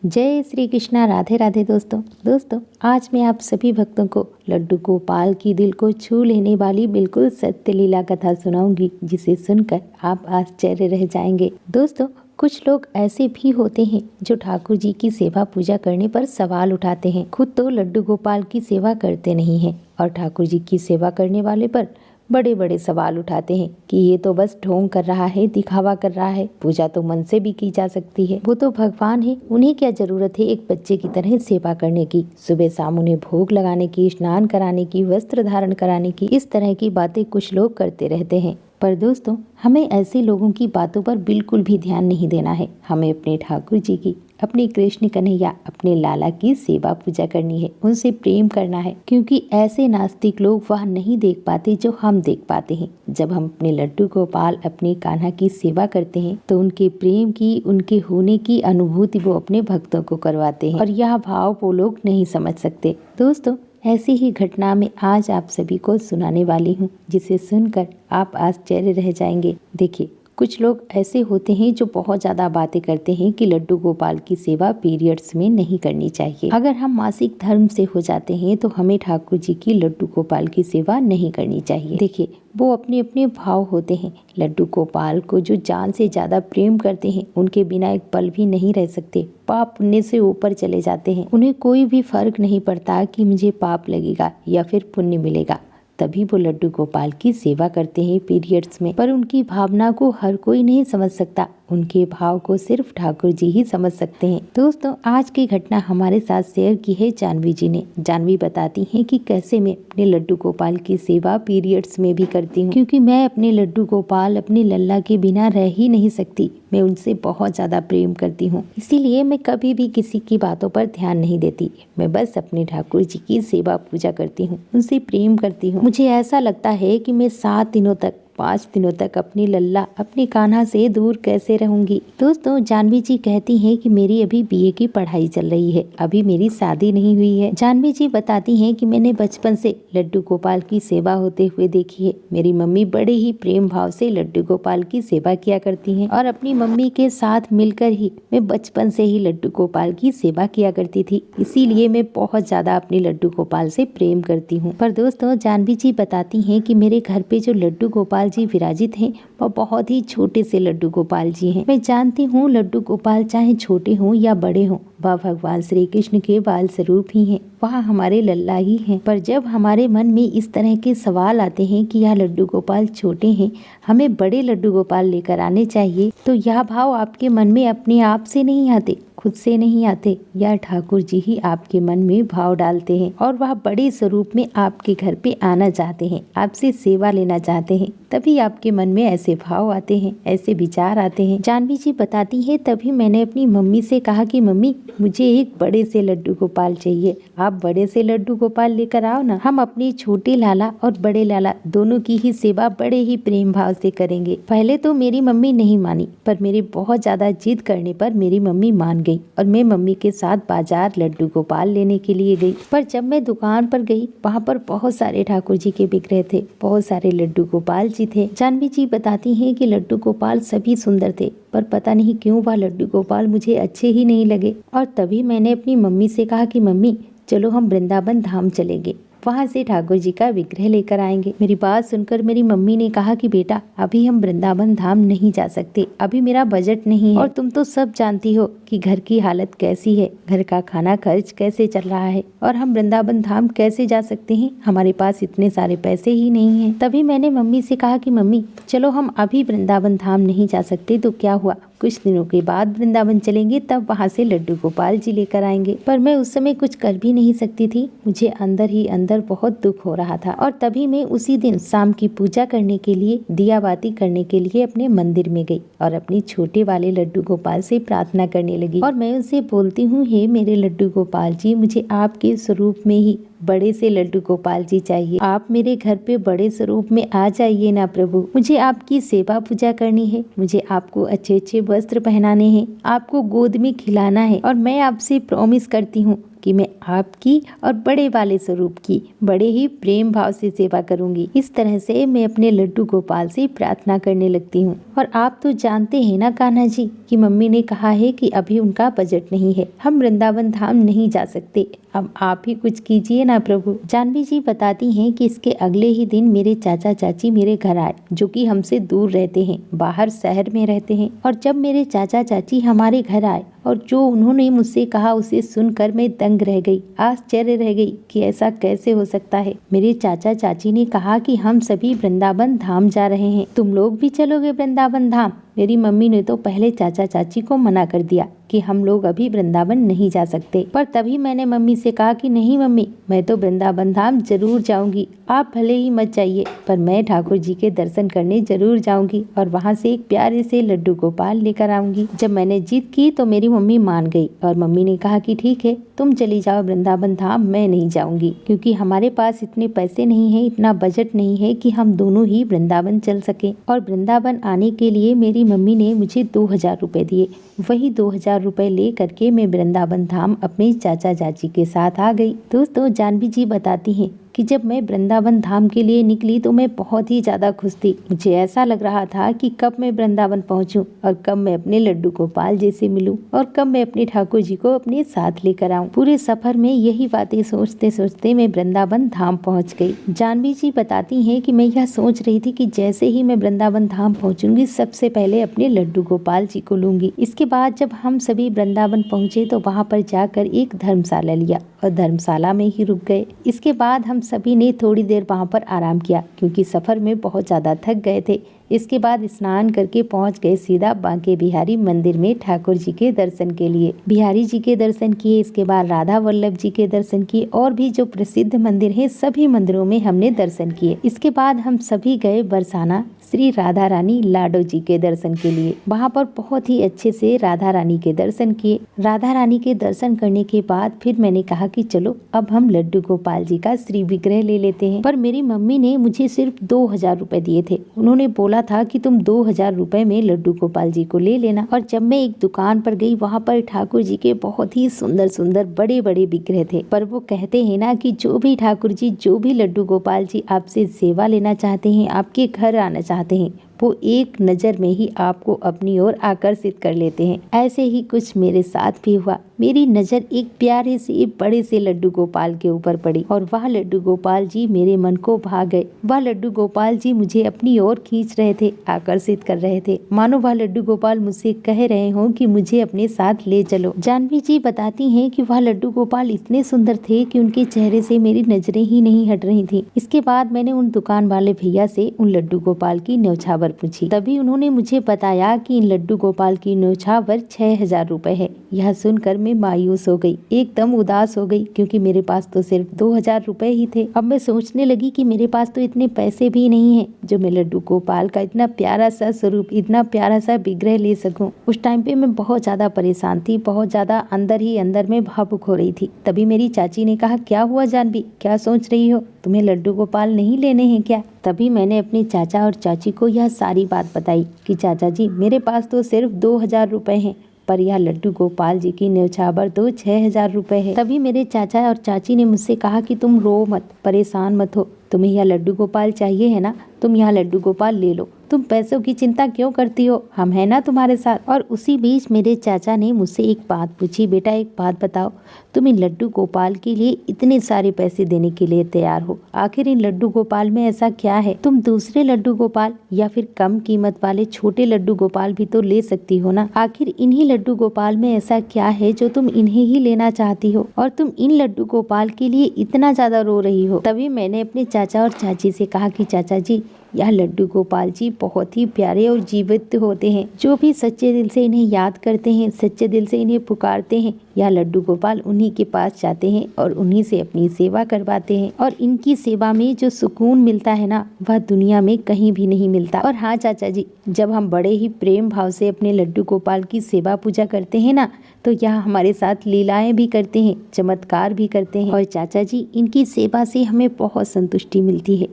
जय श्री कृष्णा। राधे राधे दोस्तों आज मैं आप सभी भक्तों को लड्डू गोपाल की दिल को छू लेने वाली बिल्कुल सत्य लीला कथा सुनाऊंगी, जिसे सुनकर आप आश्चर्य रह जाएंगे। दोस्तों, कुछ लोग ऐसे भी होते हैं जो ठाकुर जी की सेवा पूजा करने पर सवाल उठाते हैं। खुद तो लड्डू गोपाल की सेवा करते नहीं हैं और ठाकुर जी की सेवा करने वाले पर बड़े बड़े सवाल उठाते हैं कि ये तो बस ढोंग कर रहा है, दिखावा कर रहा है। पूजा तो मन से भी की जा सकती है, वो तो भगवान है, उन्हें क्या जरूरत है एक बच्चे की तरह सेवा करने की, सुबह शाम उन्हें भोग लगाने की, स्नान कराने की, वस्त्र धारण कराने की। इस तरह की बातें कुछ लोग करते रहते हैं। पर दोस्तों, हमें ऐसे लोगों की बातों पर बिल्कुल भी ध्यान नहीं देना है। हमें अपने ठाकुर जी की, अपने कृष्ण कन्हैया, अपने लाला की सेवा पूजा करनी है, उनसे प्रेम करना है, क्योंकि ऐसे नास्तिक लोग वह नहीं देख पाते जो हम देख पाते हैं। जब हम अपने लड्डू गोपाल, अपने कान्हा की सेवा करते हैं तो उनके प्रेम की, उनके होने की अनुभूति वो अपने भक्तों को करवाते हैं, और यह भाव वो लोग नहीं समझ सकते। दोस्तों, ऐसी ही घटना मैं आज आप सभी को सुनाने वाली हूँ, जिसे सुनकर आप आश्चर्य रह जाएंगे। देखिए, कुछ लोग ऐसे होते हैं जो बहुत ज़्यादा बातें करते हैं कि लड्डू गोपाल की सेवा पीरियड्स में नहीं करनी चाहिए। अगर हम मासिक धर्म से हो जाते हैं तो हमें ठाकुर जी की लड्डू गोपाल की सेवा नहीं करनी चाहिए। देखिए, वो अपने अपने भाव होते हैं। लड्डू गोपाल को जो जान से ज़्यादा प्रेम करते हैं, उनके बिना एक पल भी नहीं रह सकते। पाप पुण्य से ऊपर चले जाते हैं। उन्हें कोई भी फर्क नहीं पड़ता कि मुझे पाप लगेगा या फिर पुण्य मिलेगा, तभी वो लड्डू गोपाल की सेवा करते हैं पीरियड्स में। पर उनकी भावना को हर कोई नहीं समझ सकता, उनके भाव को सिर्फ ठाकुर जी ही समझ सकते हैं। दोस्तों, आज की घटना हमारे साथ शेयर की है जानवी जी ने। जानवी बताती हैं कि कैसे मैं अपने लड्डू गोपाल की सेवा पीरियड्स में भी करती हूँ, क्योंकि मैं अपने लड्डू गोपाल, अपने लल्ला के बिना रह ही नहीं सकती। मैं उनसे बहुत ज्यादा प्रेम करती हूँ, इसीलिए मैं कभी भी किसी की बातों पर ध्यान नहीं देती। मैं बस अपने ठाकुर जी की सेवा पूजा करती हूँ, उनसे प्रेम करती हूँ। मुझे ऐसा लगता है कि मैं 7 दिनों तक, 5 दिनों तक अपनी लल्ला, अपने कान्हा से दूर कैसे रहूंगी। दोस्तों, जानवी जी कहती हैं कि मेरी अभी बीए की पढ़ाई चल रही है, अभी मेरी शादी नहीं हुई है। जानवी जी बताती हैं कि मैंने बचपन से लड्डू गोपाल की सेवा होते हुए देखी है। मेरी मम्मी बड़े ही प्रेम भाव से लड्डू गोपाल की सेवा किया करती हैं, और अपनी मम्मी के साथ मिलकर ही मैं बचपन से ही लड्डू गोपाल की सेवा किया करती थी। इसीलिए मैं बहुत ज्यादा अपने लड्डू गोपाल से प्रेम करती हूँ। पर दोस्तों, जानवी जी बताती हैं कि मेरे घर पे जो लड्डू गोपाल जी विराजित हैं, वह बहुत ही छोटे से लड्डू गोपाल जी हैं। मैं जानती हूँ लड्डू गोपाल चाहे छोटे हों या बड़े हों, वह भगवान श्री कृष्ण के बाल स्वरूप ही हैं, वह हमारे लल्ला ही हैं। पर जब हमारे मन में इस तरह के सवाल आते हैं कि यह लड्डू गोपाल छोटे हैं, हमें बड़े लड्डू गोपाल लेकर आने चाहिए, तो यह भाव आपके मन में अपने आप से नहीं आते, खुद से नहीं आते। या ठाकुर जी ही आपके मन में भाव डालते हैं और वह बड़े स्वरूप में आपके घर पे आना चाहते हैं, आपसे सेवा लेना चाहते हैं, तभी आपके मन में ऐसे भाव आते हैं, ऐसे विचार आते हैं। जानवी जी बताती है, तभी मैंने अपनी मम्मी से कहा कि मम्मी, मुझे एक बड़े से लड्डू गोपाल चाहिए, आप बड़े से लड्डू गोपाल लेकर आओ ना। हम अपने छोटे लाला और बड़े लाला दोनों की ही सेवा बड़े ही प्रेम भाव से करेंगे। पहले तो मेरी मम्मी नहीं मानी, पर मेरे बहुत ज्यादा जिद करने पर मेरी मम्मी मान गई और मैं मम्मी के साथ बाजार लड्डू गोपाल लेने के लिए गई। पर जब मैं दुकान पर गई, वहाँ पर बहुत सारे ठाकुर जी के बिक रहे थे, बहुत सारे लड्डू गोपाल जी थे। जानवी जी बताती हैं कि लड्डू गोपाल सभी सुंदर थे, पर पता नहीं क्यों वह लड्डू गोपाल मुझे अच्छे ही नहीं लगे। और तभी मैंने अपनी मम्मी से कहा कि मम्मी, चलो हम वृंदावन धाम चलेंगे, वहाँ से ठाकुर जी का विग्रह लेकर आएंगे। मेरी बात सुनकर मेरी मम्मी ने कहा कि बेटा, अभी हम वृंदावन धाम नहीं जा सकते, अभी मेरा बजट नहीं है, और तुम तो सब जानती हो कि घर की हालत कैसी है, घर का खाना खर्च कैसे चल रहा है, और हम वृंदावन धाम कैसे जा सकते हैं, हमारे पास इतने सारे पैसे ही नहीं हैं। तभी मैंने मम्मी से कहा कि मम्मी, चलो हम अभी वृंदावन धाम नहीं जा सकते तो क्या हुआ, कुछ दिनों के बाद वृंदावन चलेंगे, तब वहाँ से लड्डू गोपाल जी लेकर आएंगे। पर मैं उस समय कुछ कर भी नहीं सकती थी, मुझे अंदर ही अंदर बहुत दुख हो रहा था। और तभी मैं उसी दिन शाम की पूजा करने के लिए, दिया बाती करने के लिए अपने मंदिर में गई और अपने छोटे वाले लड्डू गोपाल से प्रार्थना करने लगी। और मैं उनसे बोलती हूँ, हे मेरे लड्डू गोपाल जी, मुझे आपके स्वरूप में ही बड़े से लड्डू गोपाल जी चाहिए, आप मेरे घर पे बड़े स्वरूप में आ जाइए ना प्रभु, मुझे आपकी सेवा पूजा करनी है, मुझे आपको अच्छे अच्छे वस्त्र पहनाने हैं, आपको गोद में खिलाना है, और मैं आपसे प्रॉमिस करती हूँ कि मैं आपकी और बड़े वाले स्वरूप की बड़े ही प्रेम भाव से सेवा करूंगी। इस तरह से मैं अपने लड्डू गोपाल से प्रार्थना करने लगती हूँ। और आप तो जानते हैं ना कान्हा जी कि मम्मी ने कहा है कि अभी उनका बजट नहीं है, हम वृंदावन धाम नहीं जा सकते, अब आप ही कुछ कीजिए ना प्रभु। जाह्नवी जी बताती हैं कि इसके अगले ही दिन मेरे चाचा चाची मेरे घर आए, जो कि हमसे दूर रहते हैं, बाहर शहर में रहते हैं। और जब मेरे चाचा चाची हमारे घर आए और जो उन्होंने मुझसे कहा उसे सुनकर मैं दंग रह गई, आश्चर्य रह गई कि ऐसा कैसे हो सकता है। मेरे चाचा चाची ने कहा कि हम सभी वृंदावन धाम जा रहे हैं, तुम लोग भी चलोगे वृंदावन धाम। मेरी मम्मी ने तो पहले चाचा चाची को मना कर दिया कि हम लोग अभी वृंदावन नहीं जा सकते, पर तभी मैंने मम्मी से कहा कि नहीं मम्मी, मैं तो वृंदावन धाम जरूर जाऊंगी, आप भले ही मत जाइए, पर मैं ठाकुर जी के दर्शन करने जरूर जाऊंगी और वहाँ से एक प्यारे से लड्डू गोपाल लेकर आऊंगी। जब मैंने जिद की तो मेरी मम्मी मान गई और मम्मी ने कहा कि ठीक है, तुम चली जाओ वृंदावन धाम, मैं नहीं जाऊंगी, क्योंकि हमारे पास इतने पैसे नहीं है, इतना बजट नहीं है कि हम दोनों ही वृंदावन चल सके। और वृंदावन आने के लिए मेरी मम्मी ने मुझे 2000 रुपए दिए। वही 2000 रुपए ले करके मैं वृंदावन धाम अपने चाचा चाची के साथ आ गई। दोस्तों, जाह्नवी जी बताती हैं कि जब मैं वृंदावन धाम के लिए निकली तो मैं बहुत ही ज्यादा खुश थी। मुझे ऐसा लग रहा था कि कब मैं वृंदावन पहुंचूं और कब मैं अपने लड्डू गोपाल जी से मिलूं और कब मैं अपने ठाकुर जी को अपने साथ लेकर आऊं। पूरे सफर में यही बातें सोचते सोचते मैं वृंदावन धाम पहुंच गई। जाह्नवी जी बताती हैं कि मैं यह सोच रही थी कि जैसे ही मैं वृंदावन धाम पहुंचूंगी सबसे पहले अपने लड्डू गोपाल जी को लूंगी। इसके बाद जब हम सभी वृंदावन पहुंचे तो वहाँ पर जाकर एक धर्मशाला लिया और धर्मशाला में ही रुक गए। इसके बाद हम सभी ने थोड़ी देर वहाँ पर आराम किया, क्योंकि सफर में बहुत ज्यादा थक गए थे। इसके बाद स्नान करके पहुंच गए सीधा बांके बिहारी मंदिर में ठाकुर जी के दर्शन के लिए। बिहारी जी के दर्शन किए, इसके बाद राधा वल्लभ जी के दर्शन किए और भी जो प्रसिद्ध मंदिर है सभी मंदिरों में हमने दर्शन किए। इसके बाद हम सभी गए बरसाना श्री राधा रानी लाडो जी के दर्शन के लिए। वहाँ पर बहुत ही अच्छे से राधा रानी के दर्शन किए। राधा रानी के दर्शन करने के बाद फिर मैंने कहा कि चलो अब हम लड्डू गोपाल जी का श्री विग्रह ले लेते हैं। पर मेरी मम्मी ने मुझे सिर्फ 2000 रुपए दिए थे। उन्होंने बोला था कि तुम 2000 रुपए में लड्डू गोपाल जी को ले लेना। और जब मैं एक दुकान पर गई, वहाँ पर ठाकुर जी के बहुत ही सुंदर सुंदर बड़े बड़े विग्रह थे। पर वो कहते हैं ना कि जो भी ठाकुर जी, जो भी लड्डू गोपाल जी आपसे सेवा लेना चाहते हैं, आपके घर आना चाहते हैं, वो एक नज़र में ही आपको अपनी ओर आकर्षित कर लेते हैं। ऐसे ही कुछ मेरे साथ भी हुआ। मेरी नज़र एक प्यारे से बड़े से लड्डू गोपाल के ऊपर पड़ी और वह लड्डू गोपाल जी मेरे मन को भा गए। वह लड्डू गोपाल जी मुझे अपनी ओर खींच रहे थे, आकर्षित कर रहे थे, मानो वह लड्डू गोपाल मुझसे कह रहे हों कि मुझे अपने साथ ले चलो। जाह्नवी जी बताती हैं कि वह लड्डू गोपाल इतने सुंदर थे कि उनके चेहरे से मेरी नजरें ही नहीं हट रही थी। इसके बाद मैंने उन दुकान वाले भैया से उन लड्डू गोपाल की न्यौछावर पूछी। तभी उन्होंने मुझे बताया कि इन लड्डू गोपाल की न्यौछावर 6000 रुपए है। यह सुनकर मैं मायूस हो गई, एकदम उदास हो गई, क्योंकि मेरे पास तो सिर्फ 2000 रुपए ही थे। अब मैं सोचने लगी कि मेरे पास तो इतने पैसे भी नहीं है जो मैं लड्डू गोपाल का इतना प्यारा सा स्वरूप, इतना प्यारा सा विग्रह ले सकूं। उस टाइम पे मैं बहुत ज्यादा परेशान थी, बहुत ज्यादा अंदर ही अंदर में भावुक हो रही थी। तभी मेरी चाची ने कहा, क्या हुआ जाह्नवी, क्या सोच रही हो, तुम्हें लड्डू गोपाल नहीं लेने हैं क्या? तभी मैंने अपने चाचा और चाची को यह सारी बात बताई कि चाचा जी, मेरे पास तो सिर्फ 2000 रुपए हैं, पर यह लड्डू गोपाल जी की न्यौछावर तो 6000 रुपए है। तभी मेरे चाचा और चाची ने मुझसे कहा कि तुम रो मत, परेशान मत हो, तुम्हें यह लड्डू गोपाल चाहिए है ना, तुम यह लड्डू गोपाल ले लो, तुम पैसों की चिंता क्यों करती हो, हम है ना तुम्हारे साथ। और उसी बीच मेरे चाचा ने मुझसे एक बात पूछी, बेटा एक बात बताओ, तुम इन लड्डू गोपाल के लिए इतने सारे पैसे देने के लिए तैयार हो, आखिर इन लड्डू गोपाल में ऐसा क्या है? तुम दूसरे लड्डू गोपाल या फिर कम कीमत वाले छोटे लड्डू गोपाल भी तो ले सकती हो ना, आखिर इन्हीं लड्डू गोपाल में ऐसा क्या है जो तुम इन्हें ही लेना चाहती हो और तुम इन लड्डू गोपाल के लिए इतना ज्यादा रो रही हो? तभी मैंने अपने चाचा और चाची से कहा कि चाचा जी, यह लड्डू गोपाल जी बहुत ही प्यारे और जीवित होते हैं। जो भी सच्चे दिल से इन्हें याद करते हैं, सच्चे दिल से इन्हें पुकारते हैं, यह लड्डू गोपाल उन्हीं के पास जाते हैं और उन्हीं से अपनी सेवा करवाते हैं। और इनकी सेवा में जो सुकून मिलता है ना, वह दुनिया में कहीं भी नहीं मिलता। और हाँ चाचा जी, जब हम बड़े ही प्रेम भाव से अपने लड्डू गोपाल की सेवा पूजा करते हैं ना, तो यहाँ हमारे साथ लीलाएं भी करते हैं, चमत्कार भी करते हैं। और चाचा जी, इनकी सेवा से हमें बहुत संतुष्टि मिलती है।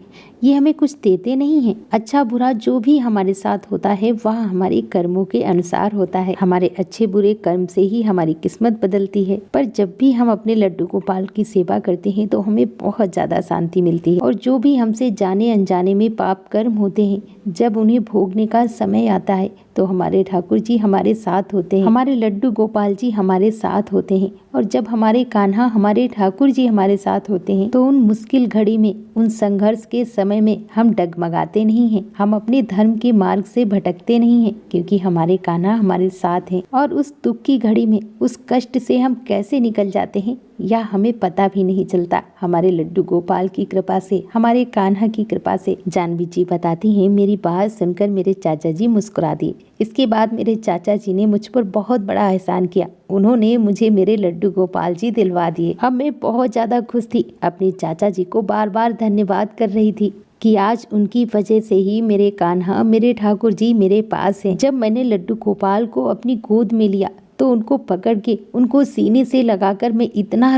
ये हमें कुछ देते नहीं हैं, अच्छा बुरा जो भी हमारे साथ होता है वह हमारे कर्मों के अनुसार होता है। हमारे अच्छे बुरे कर्म से ही हमारी किस्मत बदलती है। पर जब भी हम अपने लड्डू गोपाल की सेवा करते हैं तो हमें बहुत ज्यादा शांति मिलती है। और जो भी हमसे जाने अनजाने में पाप कर्म होते हैं, जब उन्हें भोगने का समय आता है तो हमारे ठाकुर जी हमारे साथ होते हैं, हमारे लड्डू गोपाल जी हमारे साथ होते हैं। और जब हमारे कान्हा, हमारे ठाकुर जी हमारे साथ होते हैं तो उन मुश्किल घड़ी में, उन संघर्ष के समय में हम डगमगाते नहीं हैं, हम अपने धर्म के मार्ग से भटकते नहीं हैं, क्योंकि हमारे कान्हा हमारे साथ हैं। और उस दुख की घड़ी में, उस कष्ट से हम कैसे निकल जाते हैं या हमें पता भी नहीं चलता, हमारे लड्डू गोपाल की कृपा से, हमारे कान्हा की कृपा से। जानवी जी बताती हैं, मेरी बात सुनकर मेरे चाचा जी मुस्कुरा दिए। इसके बाद मेरे चाचा जी ने मुझ पर बहुत बड़ा एहसान किया, उन्होंने मुझे मेरे लड्डू गोपाल जी दिलवा दिए। अब मैं बहुत ज्यादा खुश थी, अपने चाचा जी को बार बार धन्यवाद कर रही थी कि आज उनकी वजह से ही मेरे कान्हा, मेरे ठाकुर जी मेरे पास हैं। जब मैंने लड्डू गोपाल को अपनी गोद में लिया तो उनको पकड़ के, उनको सीने से लगाकर मैं इतना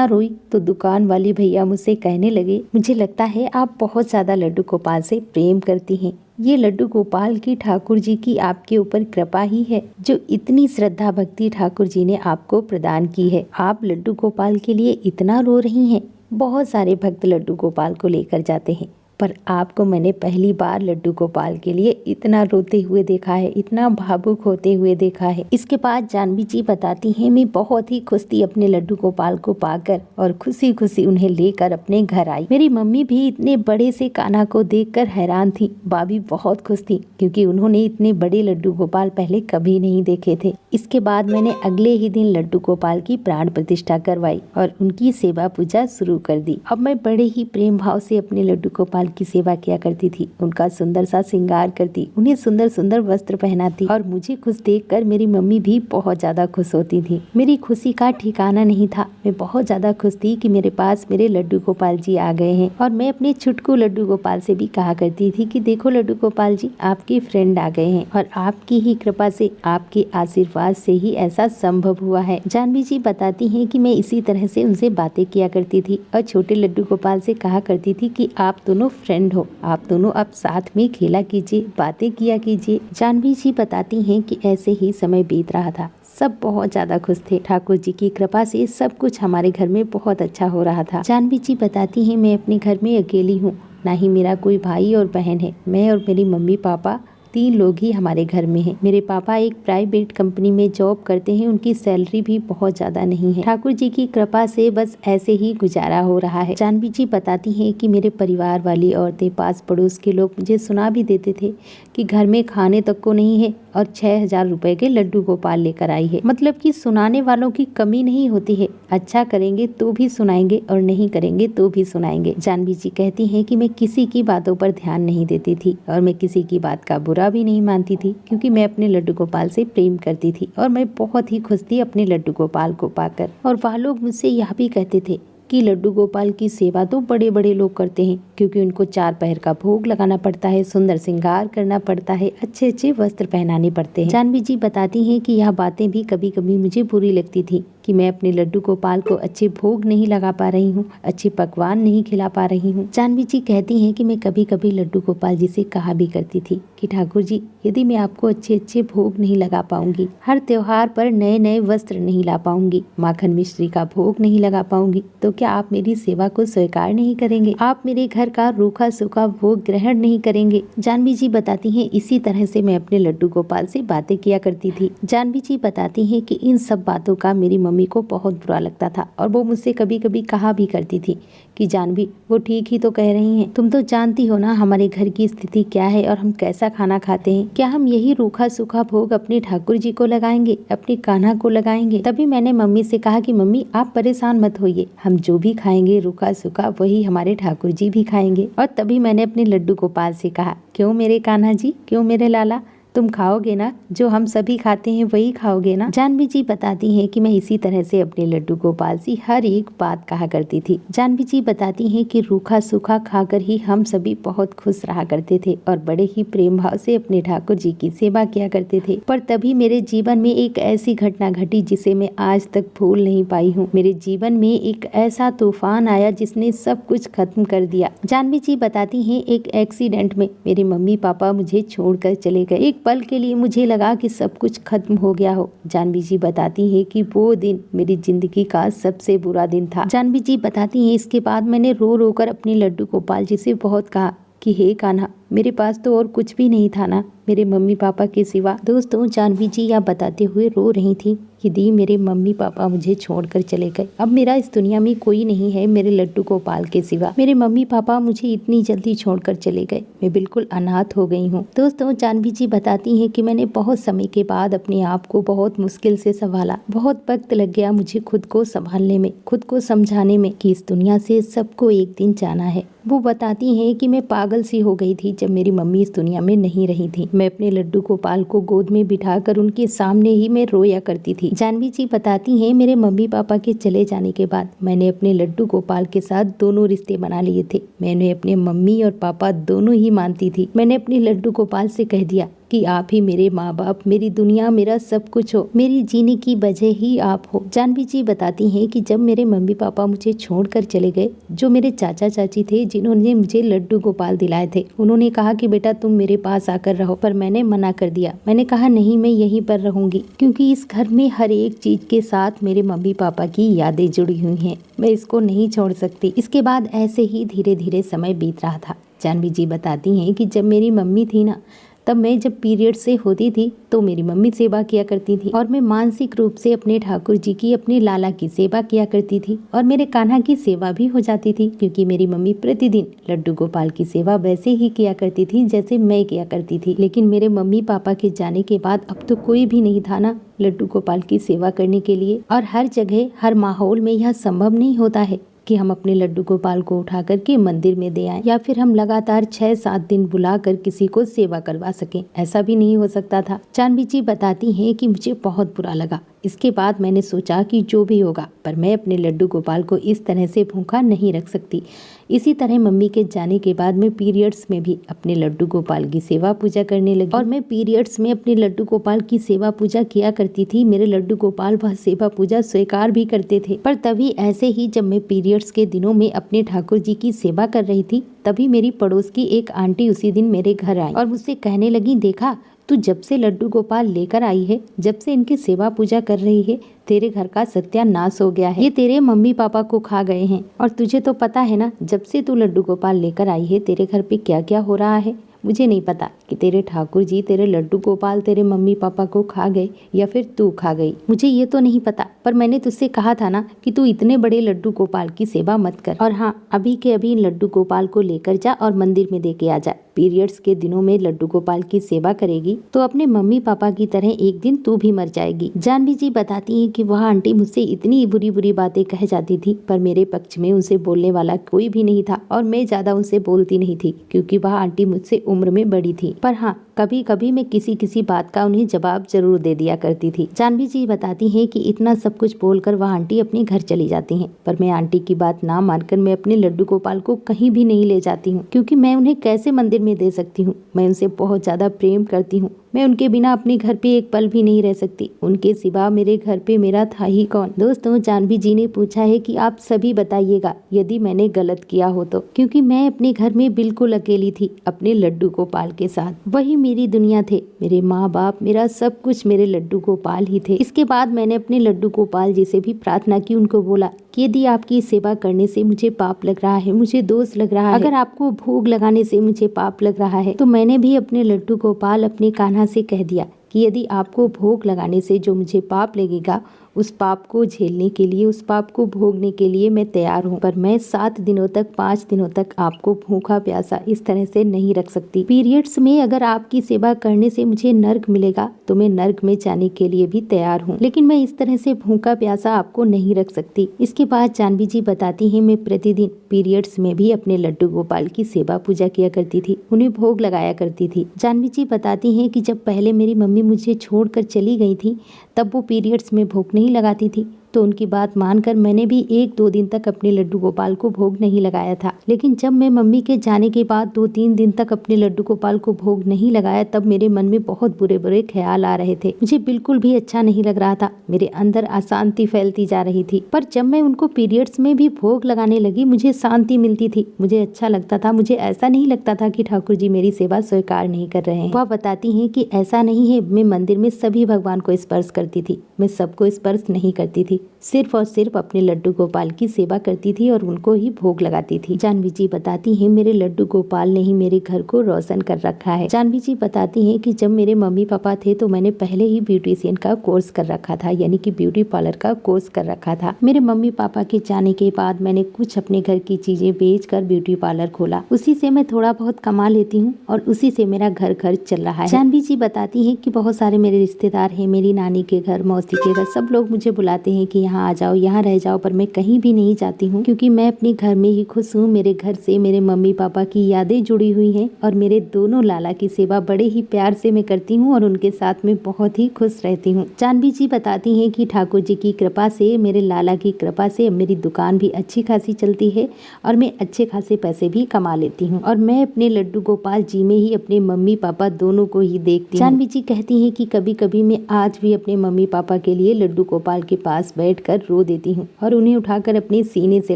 रोई तो दुकान वाले भैया मुझसे कहने लगे, मुझे लगता है आप बहुत ज्यादा लड्डू गोपाल से प्रेम करती हैं। ये लड्डू गोपाल की ठाकुर जी की आपके ऊपर कृपा ही है, जो इतनी श्रद्धा भक्ति ठाकुर जी ने आपको प्रदान की है। आप लड्डू गोपाल के लिए इतना रो रही हैं। बहुत सारे भक्त लड्डू गोपाल को लेकर जाते हैं, पर आपको मैंने पहली बार लड्डू गोपाल के लिए इतना रोते हुए देखा है, इतना भावुक होते हुए देखा है। इसके बाद जानवी जी बताती हैं, मैं बहुत ही खुश थी अपने लड्डू गोपाल को पाकर और खुशी खुशी उन्हें लेकर अपने घर आई। मेरी मम्मी भी इतने बड़े से कान्हा को देखकर हैरान थी। भाभी बहुत खुश थी क्योंकि उन्होंने इतने बड़े लड्डू गोपाल पहले कभी नहीं देखे थे। इसके बाद मैंने अगले ही दिन लड्डू गोपाल की प्राण प्रतिष्ठा करवाई और उनकी सेवा पूजा शुरू कर दी। अब मैं बड़े ही प्रेम भाव से अपने लड्डू गोपाल की सेवा किया करती थी, उनका सुंदर सा श्रृंगार करती, उन्हें सुंदर सुंदर वस्त्र पहनाती और मुझे खुश देखकर मेरी मम्मी भी बहुत ज्यादा खुश होती थी। मेरी खुशी का ठिकाना नहीं था। मैं बहुत ज्यादा खुश थी कि मेरे पास मेरे लड्डू गोपाल जी आ गए हैं। और मैं अपने छुटकू लड्डू गोपाल से भी कहा करती थी कि देखो लड्डू गोपाल जी, आपके फ्रेंड आ गए हैं और आपकी ही कृपा से, आपके आशीर्वाद से ही ऐसा संभव हुआ है। जानवी जी बताती हैं कि मैं इसी तरह से उनसे बातें किया करती थी और छोटे लड्डू गोपाल से कहा करती थी कि आप दोनों फ्रेंड हो, आप दोनों अब साथ में खेला कीजिए, बातें किया कीजिए। जानवी जी बताती हैं कि ऐसे ही समय बीत रहा था। सब बहुत ज्यादा खुश थे। ठाकुर जी की कृपा से सब कुछ हमारे घर में बहुत अच्छा हो रहा था। जानवी जी बताती हैं, मैं अपने घर में अकेली हूँ, ना ही मेरा कोई भाई और बहन है। मैं और मेरी मम्मी पापा 3 लोग ही हमारे घर में हैं। मेरे पापा एक प्राइवेट कंपनी में जॉब करते हैं, उनकी सैलरी भी बहुत ज्यादा नहीं है। ठाकुर जी की कृपा से बस ऐसे ही गुजारा हो रहा है। जानवी जी बताती हैं कि मेरे परिवार वाली औरतें, पास पड़ोस के लोग मुझे सुना भी देते थे कि घर में खाने तक को नहीं है और 6000 रुपए के लड्डू गोपाल लेकर आई है। मतलब कि सुनाने वालों की कमी नहीं होती है, अच्छा करेंगे तो भी सुनाएंगे और नहीं करेंगे तो भी सुनाएंगे। जानवी जी कहती हैं कि मैं किसी की बातों पर ध्यान नहीं देती थी और मैं किसी की बात का बुरा भी नहीं मानती थी, क्योंकि मैं अपने लड्डू गोपाल से प्रेम करती थी और मैं बहुत ही खुश थी अपने लड्डू गोपाल को पाकर। और वह लोग मुझसे यह भी कहते थे कि लड्डू गोपाल की सेवा तो बड़े बड़े लोग करते हैं, क्योंकि उनको 4 पहर का भोग लगाना पड़ता है, सुंदर श्रृंगार करना पड़ता है, अच्छे अच्छे वस्त्र पहनाने पड़ते हैं। जानवी जी बताती हैं कि यह बातें भी कभी कभी मुझे बुरी लगती थी कि मैं अपने लड्डू गोपाल को अच्छे भोग नहीं लगा पा रही हूँ, अच्छे पकवान नहीं खिला पा रही हूँ। जानवी जी कहती हैं कि मैं कभी कभी लड्डू गोपाल जी से कहा भी करती थी कि ठाकुर जी, यदि मैं आपको अच्छे अच्छे भोग नहीं लगा पाऊंगी, हर त्योहार पर नए नए वस्त्र नहीं ला पाऊंगी, माखन मिश्री का भोग नहीं लगा पाऊंगी, तो क्या आप मेरी सेवा को स्वीकार नहीं करेंगे? आप मेरे घर का रूखा सूखा भोग ग्रहण नहीं करेंगे? जानवी जी बताती हैं, इसी तरह से मैं अपने लड्डू गोपाल से बातें किया करती थी। जानवी जी बताती हैं कि इन सब बातों का मेरी मम्मी को बहुत बुरा लगता था और वो मुझसे कभी कभी कहा भी करती थी कि जानवी, वो ठीक ही तो कह रही हैं, तुम तो जानती हो ना हमारे घर की स्थिति क्या है और हम कैसा खाना खाते हैं। क्या हम यही रूखा सूखा भोग अपने ठाकुर जी को लगाएंगे, अपने कान्हा को लगाएंगे? तभी मैंने मम्मी से कहा कि मम्मी, आप परेशान मत होइए, हम जो भी खाएंगे रूखा सूखा वही हमारे ठाकुर जी भी खाएंगे। और तभी मैंने अपने लड्डू गोपाल से कहा, क्यों मेरे कान्हा जी, क्यों मेरे लाला, तुम खाओगे ना, जो हम सभी खाते हैं वही खाओगे ना। जानवी जी बताती हैं कि मैं इसी तरह से अपने लड्डू गोपाल से हर एक बात कहा करती थी। जानवी जी बताती हैं कि रूखा सूखा खाकर ही हम सभी बहुत खुश रहा करते थे और बड़े ही प्रेम भाव से अपने ठाकुर जी की सेवा किया करते थे। पर तभी मेरे जीवन में एक ऐसी घटना घटी जिसे मैं आज तक भूल नहीं पाई हूँ। मेरे जीवन में एक ऐसा तूफान आया जिसने सब कुछ खत्म कर दिया। जानवी जी बताती हैं एक एक्सीडेंट में मेरे मम्मी पापा मुझे छोड़कर चले गए। एक पल के लिए मुझे लगा कि सब कुछ खत्म हो गया हो। जानवी जी बताती हैं कि वो दिन मेरी जिंदगी का सबसे बुरा दिन था। जानवी जी बताती हैं इसके बाद मैंने रो रो कर अपने लड्डू गोपाल जी से बहुत कहा कि हे कान्हा, मेरे पास तो और कुछ भी नहीं था ना मेरे मम्मी पापा के सिवा। दोस्तों, जानवी जी यह बताते हुए रो रही थी कि दी मेरे मम्मी पापा मुझे छोड़कर चले गए। अब मेरा इस दुनिया में कोई नहीं है मेरे लड्डू गोपाल के सिवा। मेरे मम्मी पापा मुझे इतनी जल्दी छोड़कर चले गए। मैं बिल्कुल अनाथ हो गई हूँ। दोस्तों, जानवी जी बताती हैं कि मैंने बहुत समय के बाद अपने आप को बहुत मुश्किल से संभाला। बहुत वक्त लग गया मुझे खुद को संभालने में, खुद को समझाने में कि इस दुनिया से सबको एक दिन जाना है। वो बताती हैं कि मैं पागल सी हो गई थी जब मेरी मम्मी इस दुनिया में नहीं रही थी। मैं अपने लड्डू गोपाल को गोद में बिठाकर उनके सामने ही मैं रोया करती थी। जानवी जी बताती हैं मेरे मम्मी पापा के चले जाने के बाद मैंने अपने लड्डू गोपाल के साथ दोनों रिश्ते बना लिए थे। मैंने अपने मम्मी और पापा दोनों ही मानती थी। मैंने अपने लड्डू गोपाल से कह दिया कि आप ही मेरे माँ बाप, मेरी दुनिया, मेरा सब कुछ हो। मेरी जीने की वजह ही आप हो। जानवी जी बताती हैं कि जब मेरे मम्मी पापा मुझे छोड़कर चले गए, जो मेरे चाचा चाची थे जिन्होंने मुझे लड्डू गोपाल दिलाए थे, उन्होंने कहा कि बेटा तुम मेरे पास आकर रहो, पर मैंने मना कर दिया। मैंने कहा नहीं, मैं यहीं पर रहूंगी, क्योंकि इस घर में हर एक चीज के साथ मेरे मम्मी पापा की यादें जुड़ी हुई हैं। मैं इसको नहीं छोड़ सकती। इसके बाद ऐसे ही धीरे धीरे समय बीत रहा था। जानवी जी बताती हैं कि जब मेरी मम्मी थी ना, तब मैं जब पीरियड से होती थी तो मेरी मम्मी सेवा किया करती थी और मैं मानसिक रूप से अपने ठाकुर जी की, अपने लाला की सेवा किया करती थी और मेरे कान्हा की सेवा भी हो जाती थी, क्योंकि मेरी मम्मी प्रतिदिन लड्डू गोपाल की सेवा वैसे ही किया करती थी जैसे मैं किया करती थी। लेकिन मेरे मम्मी पापा के जाने के बाद अब तो कोई भी नहीं था ना लड्डू गोपाल की सेवा करने के लिए। और हर जगह, हर माहौल में यह संभव नहीं होता है कि हम अपने लड्डू गोपाल को उठा करके मंदिर में दे आएं या फिर हम लगातार 6-7 दिन बुलाकर किसी को सेवा करवा सकें। ऐसा भी नहीं हो सकता था। जानवी जी बताती हैं कि मुझे बहुत बुरा लगा। इसके बाद मैंने सोचा कि जो भी होगा, पर मैं अपने लड्डू गोपाल को इस तरह से भूखा नहीं रख सकती। इसी तरह मम्मी के जाने के बाद मैं पीरियड्स में भी अपने लड्डू गोपाल की सेवा पूजा करने लगी और मैं पीरियड्स में अपने लड्डू गोपाल की सेवा पूजा किया करती थी। मेरे लड्डू गोपाल वह सेवा पूजा स्वीकार भी करते थे। पर तभी ऐसे ही जब मैं पीरियड्स के दिनों में अपने ठाकुर जी की सेवा कर रही थी, तभी मेरी पड़ोस की एक आंटी उसी दिन मेरे घर आई और मुझसे कहने लगी, देखा तू जब से लड्डू गोपाल लेकर आई है, जब से इनकी सेवा पूजा कर रही है, तेरे घर का सत्यानाश हो गया है। ये तेरे मम्मी पापा को खा गए हैं। और तुझे तो पता है ना, जब से तू लड्डू गोपाल लेकर आई है तेरे घर पे क्या क्या हो रहा है। मुझे नहीं पता कि तेरे ठाकुर जी, तेरे लड्डू गोपाल तेरे मम्मी पापा को खा गए या फिर तू खा गई, मुझे ये तो नहीं पता। पर मैंने तुझसे कहा था ना कि तू इतने बड़े लड्डू गोपाल की सेवा मत कर। और हाँ, अभी के अभी लड्डू गोपाल को लेकर जा और मंदिर में दे के आ जा। पीरियड्स के दिनों में लड्डू गोपाल की सेवा करेगी तो अपने मम्मी पापा की तरह एक दिन तू भी मर जाएगी। जानवी जी बताती हैं कि वह आंटी मुझसे इतनी बुरी बुरी बातें कह जाती थी, पर मेरे पक्ष में उनसे बोलने वाला कोई भी नहीं था और मैं ज्यादा उनसे बोलती नहीं थी, क्योंकि वह आंटी मुझसे उम्र में बड़ी थी। पर हाँ, कभी कभी मैं किसी किसी बात का उन्हें जवाब जरूर दे दिया करती थी। जानवी जी बताती हैं कि इतना सब कुछ बोलकर वह आंटी अपने घर चली जाती हैं, पर मैं आंटी की बात ना मानकर मैं अपने लड्डू गोपाल को कहीं भी नहीं ले जाती हूँ, क्योंकि मैं उन्हें कैसे मंदिर में दे सकती हूँ। मैं उनसे बहुत ज्यादा प्रेम करती हूँ। मैं उनके बिना अपने घर पे एक पल भी नहीं रह सकती। उनके सिवा मेरे घर पे मेरा था ही कौन। दोस्तों, जानवी जी ने पूछा है कि आप सभी बताइएगा यदि मैंने गलत किया हो तो, क्योंकि मैं अपने घर में बिल्कुल अकेली थी अपने लड्डू गोपाल के साथ। वही मेरी दुनिया थे, मेरे माँ बाप, मेरा सब कुछ मेरे लड्डू गोपाल ही थे। इसके बाद मैंने अपने लड्डू गोपाल जी से भी प्रार्थना की, उनको बोला कि यदि आपकी सेवा करने से मुझे पाप लग रहा है, मुझे दोष लग रहा है, अगर आपको भोग लगाने से मुझे पाप लग रहा है, तो मैंने भी अपने लड्डू गोपाल, अपने कान्हा से कह दिया कि यदि आपको भोग लगाने से जो मुझे पाप लगेगा उस पाप को झेलने के लिए, उस पाप को भोगने के लिए मैं तैयार हूँ, पर मैं 7 दिनों तक, 5 दिनों तक आपको भूखा प्यासा इस तरह से नहीं रख सकती। पीरियड्स में अगर आपकी सेवा करने से मुझे नर्क मिलेगा तो मैं नर्क में जाने के लिए भी तैयार हूँ, लेकिन मैं इस तरह से भूखा प्यासा आपको नहीं रख सकती। इसके बाद जानवी जी बताती हैं, मैं प्रतिदिन पीरियड्स में भी अपने लड्डू गोपाल की सेवा पूजा किया करती थी, उन्हें भोग लगाया करती थी। जानवी जी बताती हैं कि जब पहले मेरी मम्मी मुझे छोड़कर चली गई थी तब वो पीरियड्स में भोग नहीं लगाती थी, तो उनकी बात मानकर मैंने भी 1-2 दिन तक अपने लड्डू गोपाल को भोग नहीं लगाया था। लेकिन जब मैं मम्मी के जाने के बाद 2-3 दिन तक अपने लड्डू गोपाल को भोग नहीं लगाया, तब मेरे मन में बहुत बुरे बुरे ख्याल आ रहे थे। मुझे बिल्कुल भी अच्छा नहीं लग रहा था, मेरे अंदर अशांति फैलती जा रही थी। पर जब मैं उनको पीरियड्स में भी भोग लगाने लगी, मुझे शांति मिलती थी, मुझे अच्छा लगता था। मुझे ऐसा नहीं लगता था कि ठाकुर जी मेरी सेवा स्वीकार नहीं कर रहे हैं। वह बताती हैं कि ऐसा नहीं है, मैं मंदिर में सभी भगवान को स्पर्श करती थी, मैं सबको स्पर्श नहीं करती थी, सिर्फ और सिर्फ अपने लड्डू गोपाल की सेवा करती थी और उनको ही भोग लगाती थी। जानवी जी बताती हैं, मेरे लड्डू गोपाल ने ही मेरे घर को रोशन कर रखा है। जानवी जी बताती हैं कि जब मेरे मम्मी पापा थे तो मैंने पहले ही ब्यूटिशियन का कोर्स कर रखा था, यानी कि ब्यूटी पार्लर का कोर्स कर रखा था। मेरे मम्मी पापा के जाने के बाद मैंने कुछ अपने घर की चीजें बेच कर ब्यूटी पार्लर खोला, उसी से मैं थोड़ा बहुत कमा लेती हूँ और उसी से मेरा घर खर्च चल रहा है। जानवी जी बताती है कि बहुत सारे मेरे रिश्तेदार हैं, मेरी नानी के घर, मौसी के घर, सब लोग मुझे बुलाते हैं कि यहाँ आ जाओ, यहाँ रह जाओ, पर मैं कहीं भी नहीं जाती हूँ क्योंकि मैं अपने घर में ही खुश हूँ। मेरे घर से मेरे मम्मी पापा की यादें जुड़ी हुई हैं और मेरे दोनों लाला की सेवा बड़े ही प्यार से मैं करती हूँ और उनके साथ में बहुत ही खुश रहती हूँ। जानवी जी बताती हैं कि ठाकुर जी की कृपा से, मेरे लाला की कृपा से मेरी दुकान भी अच्छी खासी चलती है और मैं अच्छे खासे पैसे भी कमा लेती हूँ और मैं अपने लड्डू गोपाल जी में ही अपने मम्मी पापा दोनों को ही देखती हूँ। जानवी जी कहती हैं कि कभी कभी मैं आज भी अपने मम्मी पापा के लिए लड्डू गोपाल के पास बैठकर रो देती हूँ और उन्हें उठाकर अपने सीने से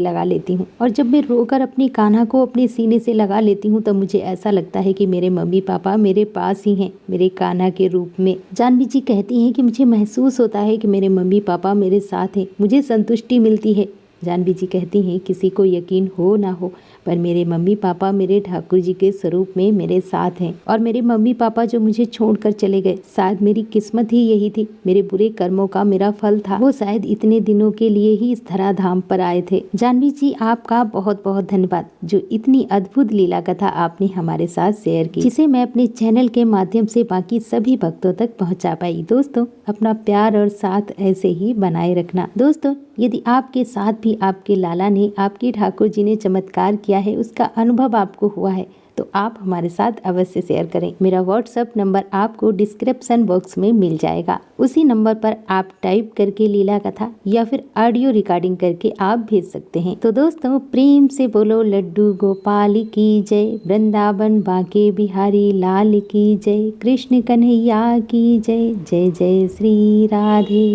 लगा लेती हूँ, और जब मैं रोकर अपनी कान्हा को अपने सीने से लगा लेती हूँ तब मुझे ऐसा लगता है कि मेरे मम्मी पापा मेरे पास ही हैं, मेरे कान्हा के रूप में। जानवी जी कहती हैं कि मुझे महसूस होता है कि मेरे मम्मी पापा मेरे साथ हैं, मुझे संतुष्टि मिलती है। जानवी जी कहती हैं, किसी को यकीन हो ना हो पर मेरे मम्मी पापा मेरे ठाकुर जी के स्वरूप में मेरे साथ हैं, और मेरे मम्मी पापा जो मुझे छोड़कर चले गए, शायद मेरी किस्मत ही यही थी, मेरे बुरे कर्मों का मेरा फल था। वो शायद इतने दिनों के लिए ही इस धराधाम पर आए थे। जानवी जी आपका बहुत बहुत धन्यवाद, जो इतनी अद्भुत लीला कथा आपने हमारे साथ शेयर की, जिसे मैं अपने चैनल के माध्यम से बाकी सभी भक्तों तक पहुँचा पाई। दोस्तों, अपना प्यार और साथ ऐसे ही बनाए रखना। दोस्तों, यदि आपके साथ भी आपके लाला ने, आपके ठाकुर जी ने चमत्कार किया है, उसका अनुभव आपको हुआ है, तो आप हमारे साथ अवश्य शेयर करें। मेरा व्हाट्सएप नंबर आपको डिस्क्रिप्शन बॉक्स में मिल जाएगा, उसी नंबर पर आप टाइप करके लीला कथा या फिर ऑडियो रिकॉर्डिंग करके आप भेज सकते हैं। तो दोस्तों, प्रेम से बोलो लड्डू गोपाल की जय, वृंदावन बांके बिहारी लाल की जय, कृष्ण कन्हैया की जय, जय जय श्री राधे।